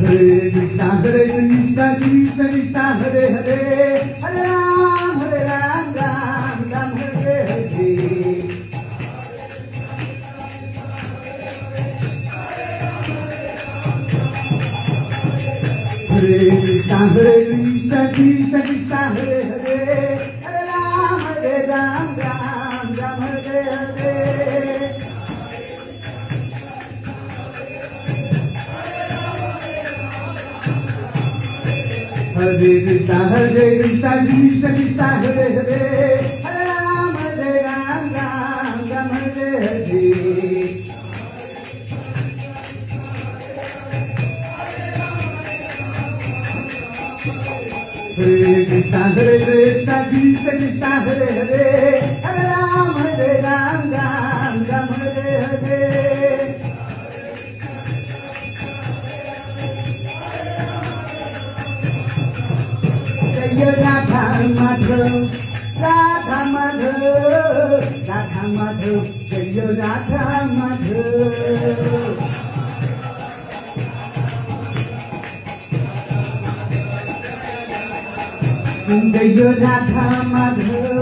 Hare Krishna Krishna Krishna Hare Hare Hare Ram Ram Ram Hare Hare Hare Krishna Krishna Krishna Hare Hare Hare Ram Ram Ram Hare Hare Hare Krishna Krishna Krishna Hare Hare Hare Ram Ram Ram Hare Hare Hare Krishna Krishna Krishna Hare Hare Hare Ram Ram Ram Hare Hare Jai Radha Madhav Radha Madhav Radha Madhav Jai Radha Madhav Jai Radha Madhav